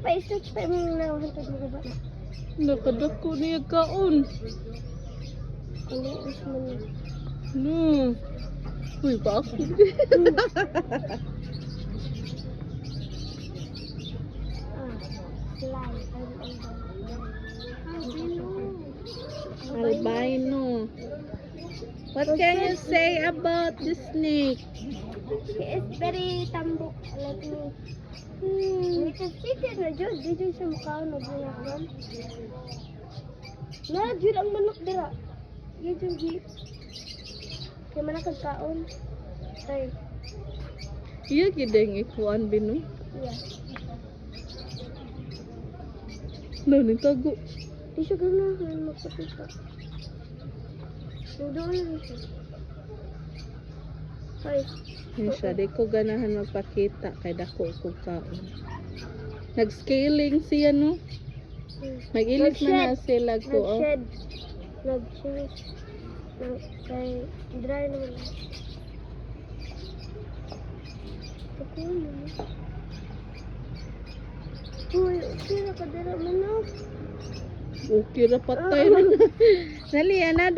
pa-stretch pa yung nakahantod mo ba? Nakadako niya kaon. Ano, is mo na. No. Uy, pa ako. Slide. Albino. What can you say about the snake? He is very tambok like me. Little chicken na Jud. Di Jud siya mukhaon na buyakan. Na, Jud ang manok dira. Di Jud di. Kaya manakag kaon. Ay, Iya gideng ikuan binu. iya. No, nitago. Di siya ganahan magpapita. Doon na siya. Ay, Yan siya, di ko ganahan magpakita kay dako ko kaon. Nag-scaling siya no. Mag-ilis man na sila ko. Oh. nag-shed. Nag-shed. Kay dry naman. Ako naman. Uy, okay na ka dira manok. Okay ra patay na. Dali, ana.